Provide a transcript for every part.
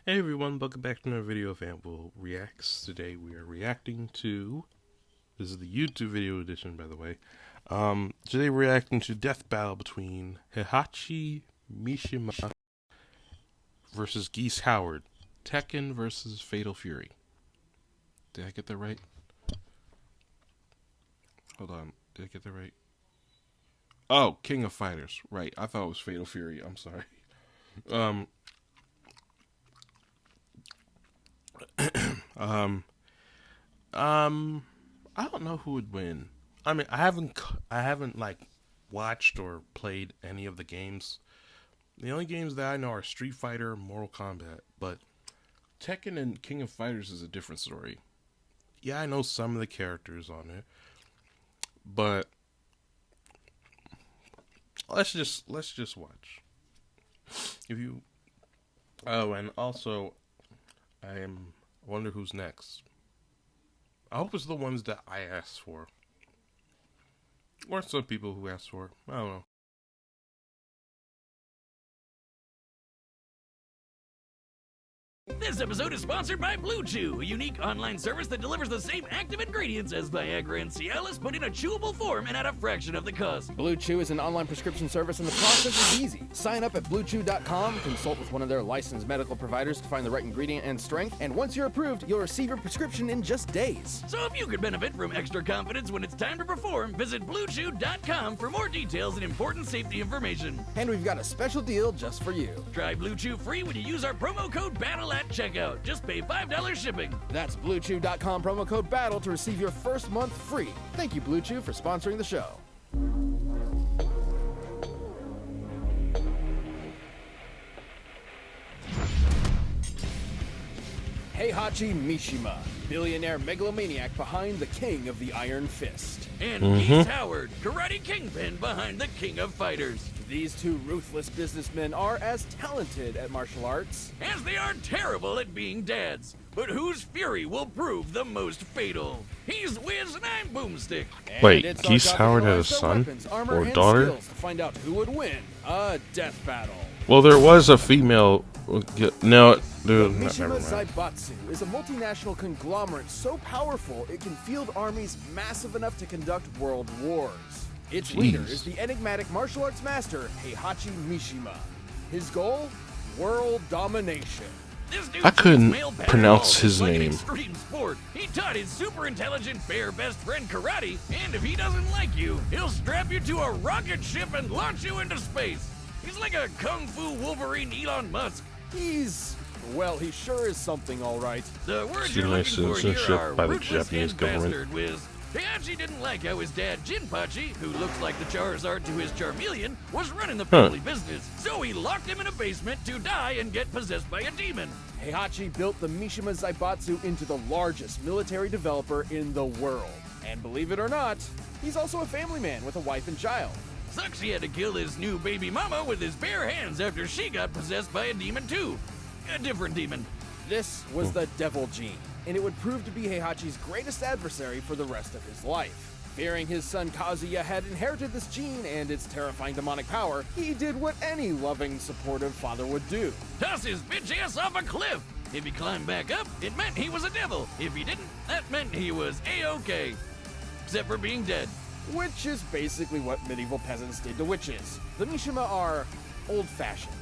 Hey everyone, welcome back to another video of Anvil Reacts. Today we are reacting to, this is the YouTube video edition by the way. Today we're reacting to Death Battle between Heihachi Mishima versus Geese Howard. Tekken versus Fatal Fury. Did I get that right? Hold on, did I get that right? Oh, King of Fighters. Right, I thought it was Fatal Fury, I'm sorry. I don't know who would win. I mean, I haven't like watched or played any of the games. The only games that I know are Street Fighter, Mortal Kombat, but Tekken and King of Fighters is a different story. Yeah, I know some of the characters on it, but let's just watch. If you and also I wonder who's next. I hope it's the ones that I asked for. Or some people who asked for. I don't know. This episode is sponsored by Blue Chew, a unique online service that delivers the same active ingredients as Viagra and Cialis, but in a chewable form and at a fraction of the cost. Blue Chew is an online prescription service and the process is easy. Sign up at bluechew.com, consult with one of their licensed medical providers to find the right ingredient and strength, and once you're approved, you'll receive your prescription in just days. So if you could benefit from extra confidence when it's time to perform, visit bluechew.com for more details and important safety information. And we've got a special deal just for you. Try Blue Chew free when you use our promo code BATTLE at checkout. Just pay $5 shipping. That's bluechew.com promo code BATTLE to receive your first month free. Thank you, Blue Chew, for sponsoring the show. Heihachi Mishima, billionaire megalomaniac behind the King of the Iron Fist. And Geese Howard, karate kingpin behind the King of Fighters. These two ruthless businessmen are as talented at martial arts as they are terrible at being dads. But whose fury will prove the most fatal? He's Wiz and I'm Boomstick. Wait, it's Geese our Howard job to had a utilize their son weapons, armor, or and daughter? skills to find out who would win a death battle. Well, there was a female. No, The never Mishima mind. Zaibatsu is a multinational conglomerate so powerful it can field armies massive enough to conduct world wars. Its leader is the enigmatic martial arts master Heihachi Mishima. His goal? World domination. This dude I couldn't male pattern pronounce balls his like an name. extreme sport. He taught his super intelligent bear best friend karate, and if he doesn't like you, he'll strap you to a rocket ship and launch you into space. He's like a kung fu Wolverine Elon Musk. Well, he sure is something, all right. The words Student you're looking for here citizenship are by the ruthless Japanese and government. bastard, Wiz. Heihachi didn't like how his dad, Jinpachi, who looks like the Charizard to his Charmeleon, was running the family business. So he locked him in a basement to die and get possessed by a demon. Heihachi built the Mishima Zaibatsu into the largest military developer in the world. And believe it or not, he's also a family man with a wife and child. Sucks he had to kill his new baby mama with his bare hands after she got possessed by a demon too. A different demon. This was the Devil Gene, and it would prove to be Heihachi's greatest adversary for the rest of his life. Fearing his son Kazuya had inherited this gene and its terrifying demonic power, he did what any loving, supportive father would do. Toss his bitch ass off a cliff. If he climbed back up, it meant he was a devil. If he didn't, that meant he was A-OK. Except for being dead. Which is basically what medieval peasants did to witches. The Mishima are old-fashioned.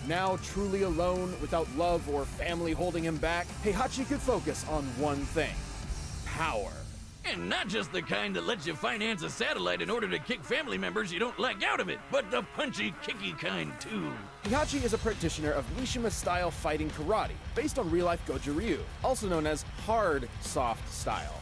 Now truly alone, without love or family holding him back, Heihachi could focus on one thing: power. And not just the kind that lets you finance a satellite in order to kick family members you don't like out of it, but the punchy, kicky kind too. Heihachi is a practitioner of Mishima-style fighting karate, based on real-life Goju Ryu, also known as hard, soft style.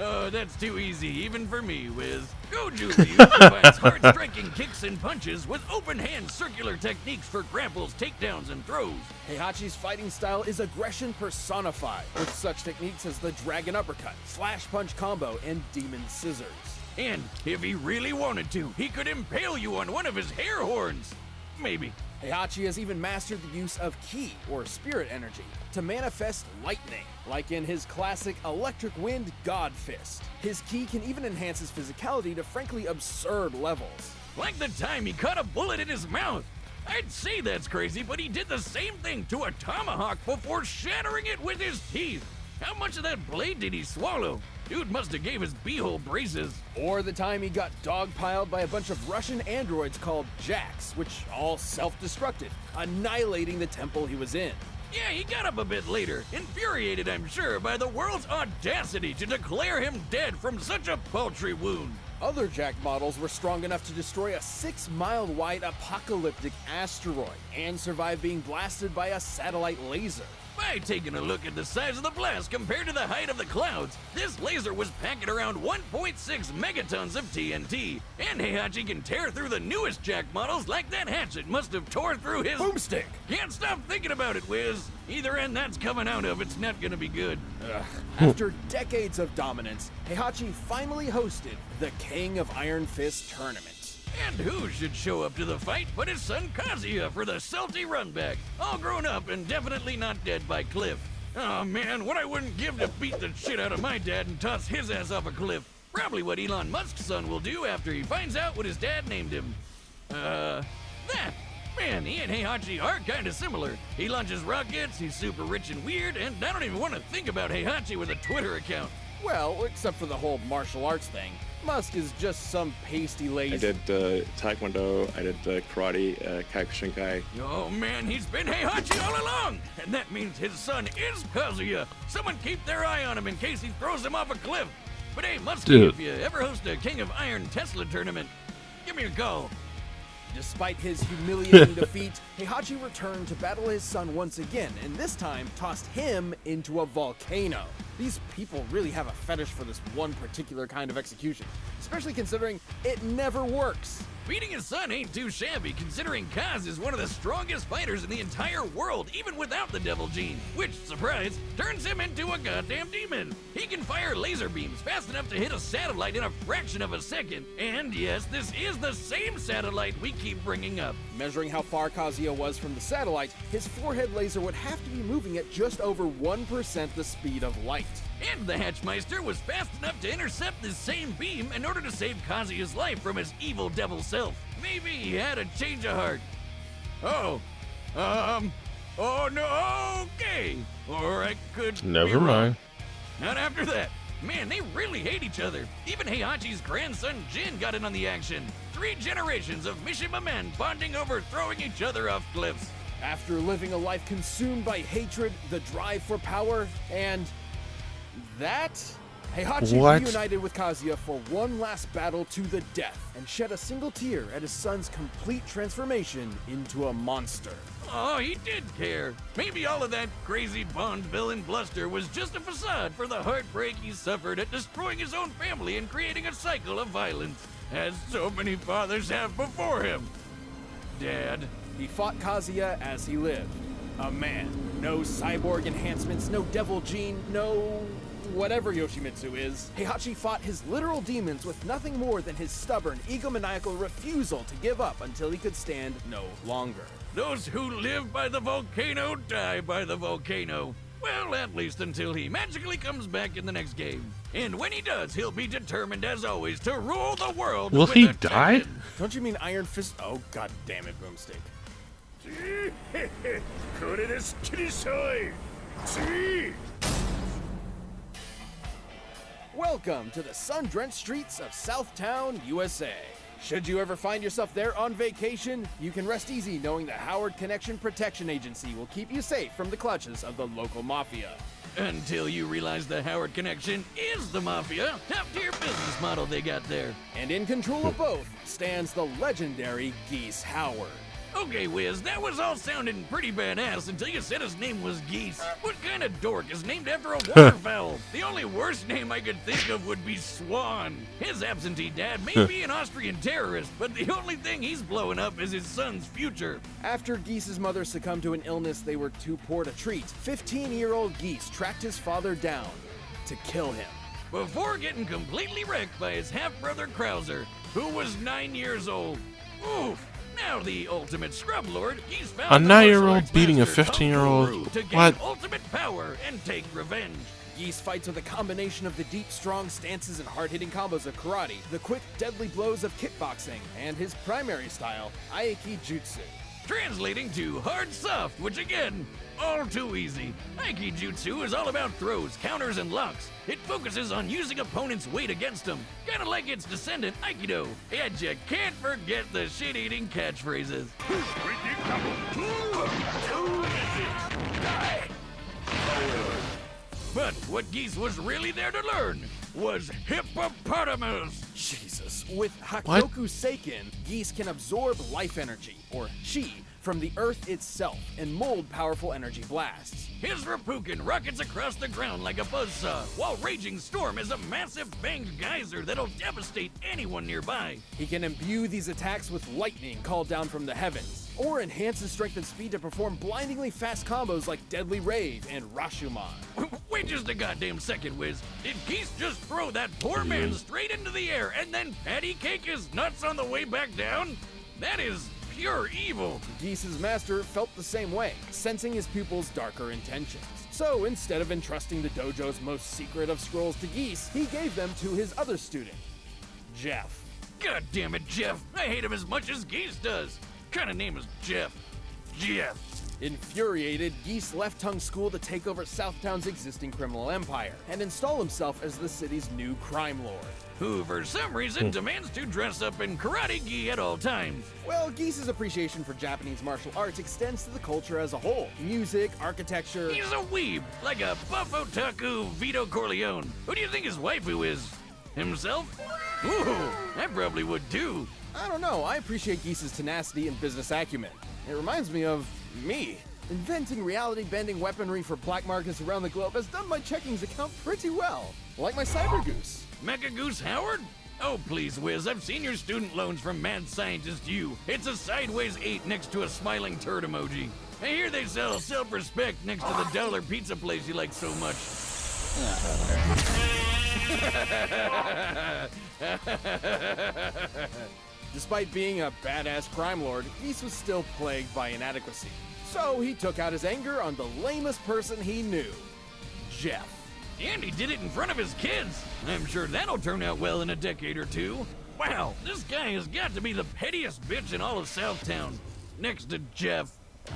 Oh, that's too easy, even for me, Wiz. Goju Ryu combines hard striking kicks and punches with open hand circular techniques for grapples, takedowns, and throws. Heihachi's fighting style is aggression personified, with such techniques as the dragon uppercut, slash punch combo, and demon scissors. And if he really wanted to, he could impale you on one of his hair horns. Maybe. Heihachi has even mastered the use of ki, or spirit energy, to manifest lightning, like in his classic Electric Wind God Fist. His ki can even enhance his physicality to frankly absurd levels. Like the time he caught a bullet in his mouth. I'd say that's crazy, but he did the same thing to a tomahawk before shattering it with his teeth. How much of that blade did he swallow? Dude must have gave his beehole braces. Or the time he got dogpiled by a bunch of Russian androids called Jacks, which all self-destructed, annihilating the temple he was in. Yeah, he got up a bit later, infuriated, I'm sure, by the world's audacity to declare him dead from such a paltry wound. Other Jack models were strong enough to destroy a 6-mile-wide apocalyptic asteroid and survive being blasted by a satellite laser. By taking a look at the size of the blast compared to the height of the clouds, this laser was packing around 1.6 megatons of TNT, and Heihachi can tear through the newest Jack models like that hatchet must have tore through his Boomstick! Can't stop thinking about it, Wiz. Either end that's coming out of, it's not gonna be good. After decades of dominance, Heihachi finally hosted the King of Iron Fist tournament. And who should show up to the fight but his son Kazuya for the salty runback, all grown up and definitely not dead by Cliff. Oh man, what I wouldn't give to beat the shit out of my dad and toss his ass off a cliff. Probably what Elon Musk's son will do after he finds out what his dad named him. Man, he and Heihachi are kinda similar. He launches rockets, he's super rich and weird, and I don't even want to think about Heihachi with a Twitter account. Well, except for the whole martial arts thing. Musk is just some pasty lazy. I did Taekwondo, I did karate, Kyokushinkai. Oh man, he's been Heihachi all along! And that means his son is Kazuya! Someone keep their eye on him in case he throws him off a cliff! But hey, Muskie, Dude. if you ever host a King of Iron Tesla tournament, give me a call. Despite his humiliating defeat, Heihachi returned to battle his son once again, and this time tossed him into a volcano. These people really have a fetish for this one particular kind of execution, especially considering it never works. Beating his son ain't too shabby, considering Kaz is one of the strongest fighters in the entire world, even without the devil gene, which, surprise, turns him into a goddamn demon. He can fire laser beams fast enough to hit a satellite in a fraction of a second. And yes, this is the same satellite we keep bringing up. Measuring how far Kazuya was from the satellite, his forehead laser would have to be moving at just over 1% the speed of light. And the Hatchmeister was fast enough to intercept this same beam in order to save Kazuya's life from his evil devil self. Maybe he had a change of heart. Oh no, okay. Or I could be Never wrong. mind. Not after that. Man, they really hate each other. Even Heihachi's grandson Jin got in on the action. 3 generations of Mishima men bonding over throwing each other off cliffs. After living a life consumed by hatred, the drive for power, and that, Heihachi What? reunited with Kazuya for one last battle to the death and shed a single tear at his son's complete transformation into a monster. Oh, he did care. Maybe all of that crazy Bond villain bluster was just a facade for the heartbreak he suffered at destroying his own family and creating a cycle of violence, as so many fathers have before him. Dad. He fought Kazuya as he lived. A man. No cyborg enhancements, no devil gene, no whatever Yoshimitsu is. Heihachi fought his literal demons with nothing more than his stubborn, egomaniacal refusal to give up until he could stand no longer. Those who live by the volcano die by the volcano. Well, at least until he magically comes back in the next game. And when he does, he'll be determined as always to rule the world. Will with he a die? Tekken. Don't you mean Iron Fist? Oh, god damn it, Boomstick. Welcome to the sun-drenched streets of Southtown, USA. Should you ever find yourself there on vacation, you can rest easy knowing the Howard Connection Protection Agency will keep you safe from the clutches of the local mafia. Until you realize the Howard Connection is the mafia. Top-tier business model they got there. And in control of both stands the legendary Geese Howard. Okay, Wiz, that was all sounding pretty badass until you said his name was Geese. What kind of dork is named after a waterfowl? The only worst name I could think of would be Swan. His absentee dad may be an Austrian terrorist, but the only thing he's blowing up is his son's future. After Geese's mother succumbed to an illness they were too poor to treat, 15-year-old Geese tracked his father down to kill him. Before getting completely wrecked by his half-brother Krauser, who was 9 years old. Oof. Now the ultimate scrub lord, he's found A the martial 9-year-old arts beating a master, 15-year-old? Kung Fu, to gain What? ultimate power and take revenge. Geese fights with a combination of the deep, strong stances and hard-hitting combos of karate, the quick, deadly blows of kickboxing, and his primary style, Aiki Jutsu. translating to hard soft, which again, all too easy. Aikijutsu is all about throws, counters, and locks. It focuses on using opponents' weight against them, kinda like its descendant Aikido. And you can't forget the shit-eating catchphrases. But what Geese was really there to learn was hippopotamus. Jesus. With Hakoku Seiken, Geese can absorb life energy, or chi, from the earth itself and mold powerful energy blasts. His Reppuken rockets across the ground like a buzzsaw, while Raging Storm is a massive banged geyser that'll devastate anyone nearby. He can imbue these attacks with lightning called down from the heavens, or enhance his strength and speed to perform blindingly fast combos like Deadly Rave and Rashomon. Wait just a goddamn second, Wiz. Did Geese just throw that poor man straight into the air and then patty cake his nuts on the way back down? That is pure evil. Geese's master felt the same way, sensing his pupil's darker intentions. So instead of entrusting the dojo's most secret of scrolls to Geese, he gave them to his other student, Jeff. God damn it, Jeff. I hate him as much as Geese does. Kind of name is Jeff. Jeff. Infuriated, Geese left Tongue School to take over Southtown's existing criminal empire and install himself as the city's new crime lord. Who, for some reason, demands to dress up in karate gi at all times. Well, Geese's appreciation for Japanese martial arts extends to the culture as a whole. Music, architecture... He's a weeb, like a buff otaku Vito Corleone. Who do you think his waifu is? Himself? Ooh, I probably would too. I don't know, I appreciate Geese's tenacity and business acumen. It reminds me of me. Inventing reality-bending weaponry for black markets around the globe has done my checkings account pretty well. Like my Cyber Goose. Mecha Goose Howard? Oh, please, Wiz, I've seen your student loans from Mad Scientist U. It's a sideways 8 next to a smiling turd emoji. I hear they sell self-respect next to the dollar pizza place you like so much. Despite being a badass crime lord, Geese was still plagued by inadequacy. So he took out his anger on the lamest person he knew, Jeff. And he did it in front of his kids. I'm sure that'll turn out well in a decade or two. Wow, this guy has got to be the pettiest bitch in all of Southtown. Next to Jeff.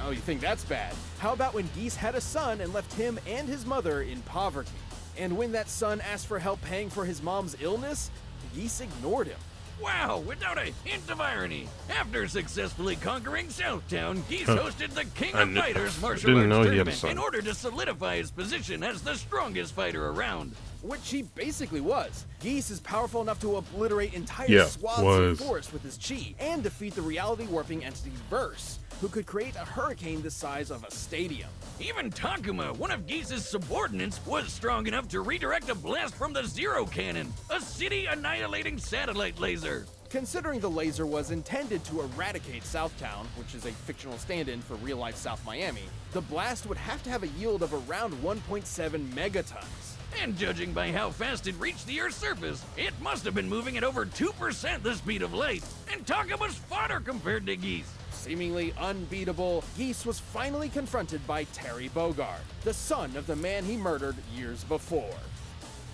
Oh, you think that's bad? How about when Geese had a son and left him and his mother in poverty? And when that son asked for help paying for his mom's illness, Geese ignored him. Wow, without a hint of irony. After successfully conquering Southtown, Geese hosted the King of Fighters martial arts tournament in order to solidify his position as the strongest fighter around. Which he basically was. Geese is powerful enough to obliterate entire swaths of forest with his chi and defeat the reality-warping entity Verse, who could create a hurricane the size of a stadium. Even Takuma, one of Geese's subordinates, was strong enough to redirect a blast from the Zero Cannon, a city-annihilating satellite laser. Considering the laser was intended to eradicate Southtown, which is a fictional stand-in for real-life South Miami, the blast would have to have a yield of around 1.7 megatons. And judging by how fast it reached the Earth's surface, it must have been moving at over 2% the speed of light, and Takuma's fodder compared to Geese. Seemingly unbeatable, Geese was finally confronted by Terry Bogard, the son of the man he murdered years before.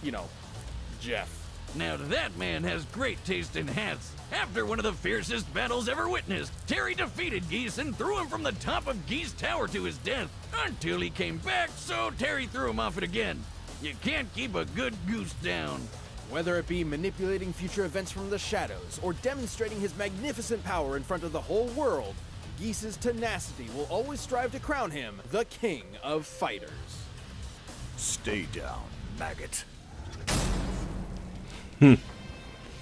You know, Jeff. Now that man has great taste in hats. After one of the fiercest battles ever witnessed, Terry defeated Geese and threw him from the top of Geese Tower to his death, until he came back, so Terry threw him off it again. You can't keep a good goose down. Whether it be manipulating future events from the shadows or demonstrating his magnificent power in front of the whole world, Geese's tenacity will always strive to crown him the King of Fighters. Stay down, maggot.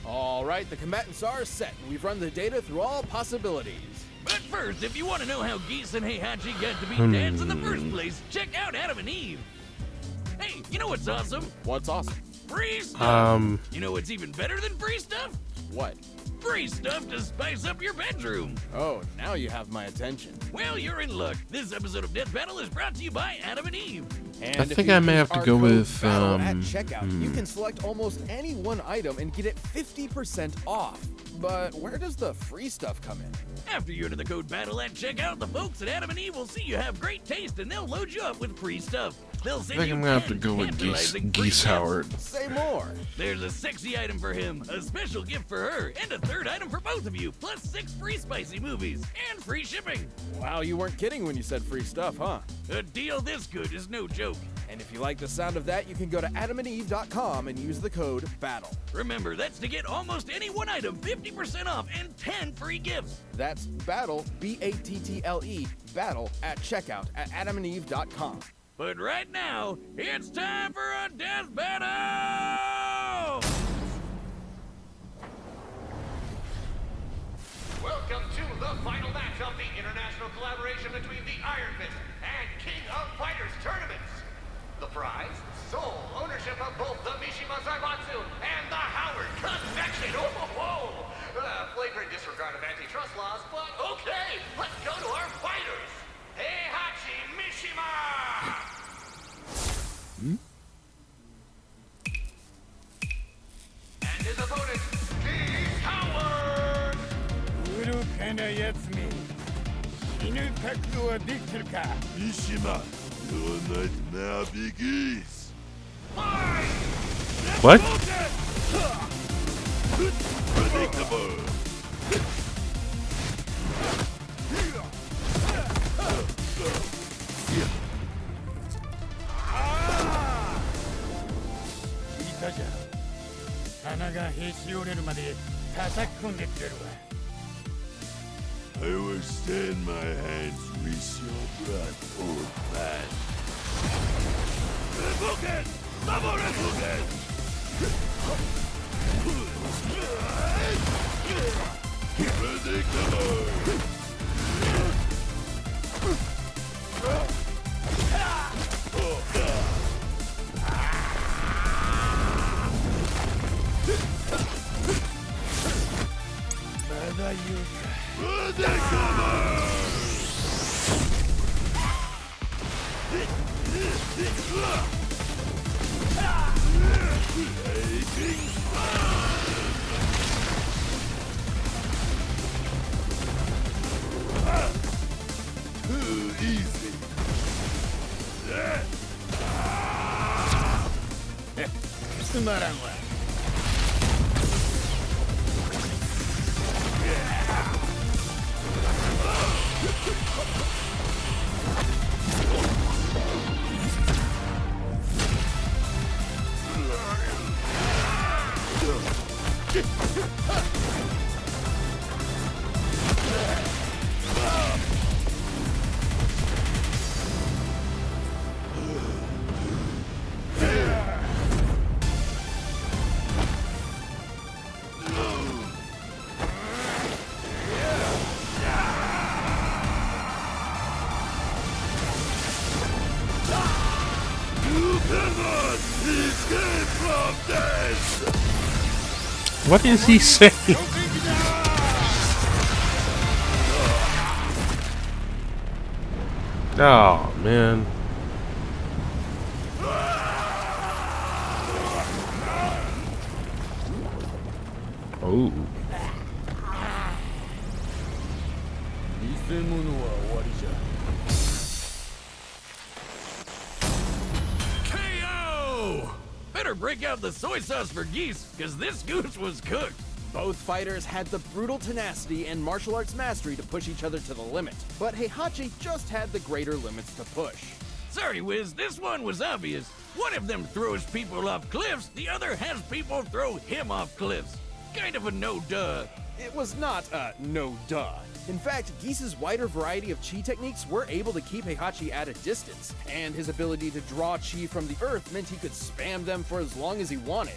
All right, the combatants are set, and we've run the data through all possibilities. But first, if you want to know how Geese and Heihachi got to be dads in the first place, check out Adam and Eve. Hey, you know what's awesome? What's awesome? Free stuff! You know what's even better than free stuff? What? Free stuff to spice up your bedroom! Oh, now you have my attention. Well, you're in luck. This episode of Death Battle is brought to you by Adam and Eve. And I think I may have to go with at checkout, you can select almost any one item and get it 50% off. But where does the free stuff come in? After you enter the code BATTLE at checkout, the folks at Adam and Eve will see you have great taste and they'll load you up with free stuff. They'll send I think I'm gonna have to go with Geese Howard. Say more. There's a sexy item for him, a special gift for her, and a third item for both of you, plus 6 free spicy movies, and free shipping. Wow, you weren't kidding when you said free stuff, huh? A deal this good is no joke. And if you like the sound of that, you can go to adamandeve.com and use the code BATTLE. Remember, that's to get almost any one item 50% off and 10 free gifts. That's BATTLE, B-A-T-T-L-E, BATTLE at checkout at adamandeve.com. But right now, it's time for a death battle! Welcome to the final match of the international collaboration between the Iron Fist and King of Fighters tournaments. The prize, sole ownership of both the Mishima Zaibatsu and the Howard Connection. Oh, flagrant disregard of antitrust laws, but okay, let's go to our fighters. Heihachi Mishima! And his opponent, Geese Howard! 愚かなやつめ死ぬ覚悟はできてるか Mishima, you'll not now be Geese. What? Predictable. 聞いたじゃん鼻がへし折れるまで叩き込んでくれるわ I will stand my hands, reach your breath, old man. Revoken! Double Revoken! Predictable! Too easy. つまらんわ What is he saying? Oh, man. Oh. 偽物は終わりじゃ KO! Better break out the soy sauce for Geese, because this goose was cooked. Both fighters had the brutal tenacity and martial arts mastery to push each other to the limit, but Heihachi just had the greater limits to push. Sorry, Wiz, this one was obvious. One of them throws people off cliffs, the other has people throw him off cliffs. Kind of a no-duh. It was not a no-duh. In fact, Geese's wider variety of chi techniques were able to keep Heihachi at a distance, and his ability to draw chi from the earth meant he could spam them for as long as he wanted.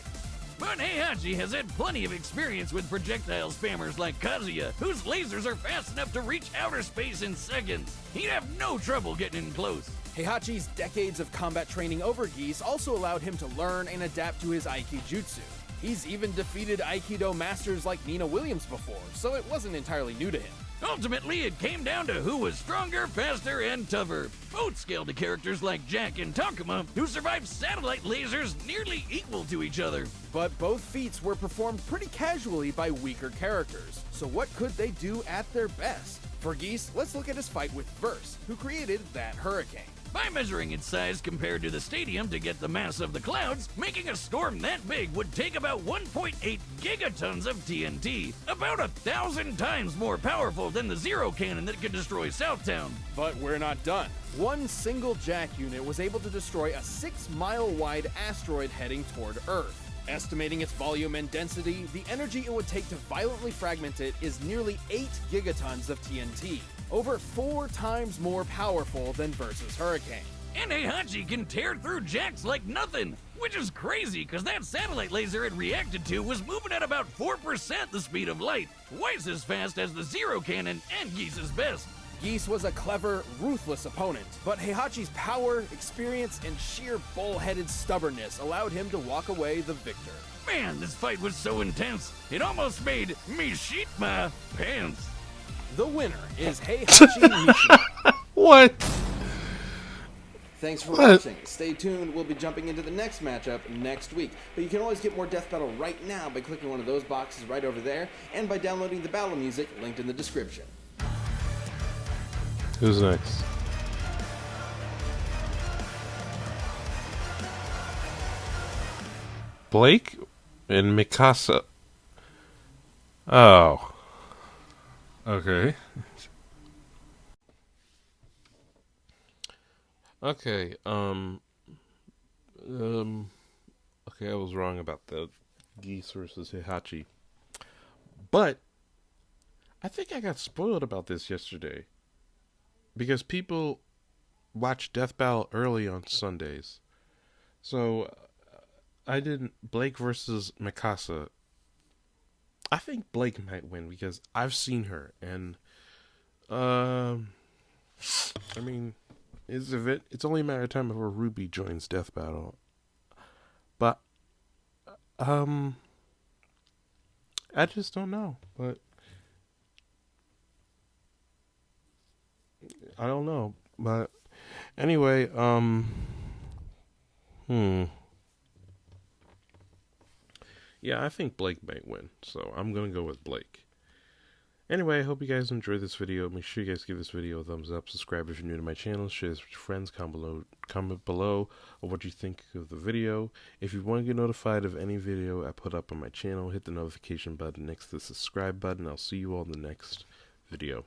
But Heihachi has had plenty of experience with projectile spammers like Kazuya, whose lasers are fast enough to reach outer space in seconds. He'd have no trouble getting in close. Heihachi's decades of combat training over Geese also allowed him to learn and adapt to his Aikijutsu. He's even defeated Aikido masters like Nina Williams before, so it wasn't entirely new to him. Ultimately, it came down to who was stronger, faster, and tougher. Both scaled to characters like Jack and Takuma, who survived satellite lasers nearly equal to each other. But both feats were performed pretty casually by weaker characters, so what could they do at their best? For Geese, let's look at his fight with Verse, who created that hurricane. By measuring its size compared to the stadium to get the mass of the clouds, making a storm that big would take about 1.8 gigatons of TNT, about 1,000 times more powerful than the Zero Cannon that could destroy Southtown. But we're not done. One single jack unit was able to destroy a 6-mile-wide asteroid heading toward Earth. Estimating its volume and density, the energy it would take to violently fragment it is nearly 8 gigatons of TNT, over 4 times more powerful than Versus Hurricane. And Heihachi can tear through jacks like nothing, which is crazy because that satellite laser it reacted to was moving at about 4% the speed of light, twice as fast as the Zero Cannon and Geese's best. Geese was a clever, ruthless opponent, but Heihachi's power, experience, and sheer bull-headed stubbornness allowed him to walk away the victor. Man, this fight was so intense, it almost made me shit my pants. The winner is Heihachi Mishima. What? Thanks for watching. Stay tuned, we'll be jumping into the next matchup next week. But you can always get more Death Battle right now by clicking one of those boxes right over there, and by downloading the battle music linked in the description. Who's next? Blake and Mikasa. Oh. Okay. Okay, okay, I was wrong about the Geese versus Heihachi. But I think I got spoiled about this yesterday. Because people watch Death Battle early on Sundays. So I didn't. Blake versus Mikasa. I think Blake might win because I've seen her. And, I mean, it's only a matter of time before Ruby joins Death Battle. But, I just don't know. But I don't know, but anyway, yeah, I think Blake might win, so I'm gonna go with Blake. Anyway, I hope you guys enjoyed this video. Make sure you guys give this video a thumbs up, subscribe if you're new to my channel, share this with your friends, comment below of what you think of the video. If you want to get notified of any video I put up on my channel, hit the notification button next to the subscribe button. I'll see you all in the next video.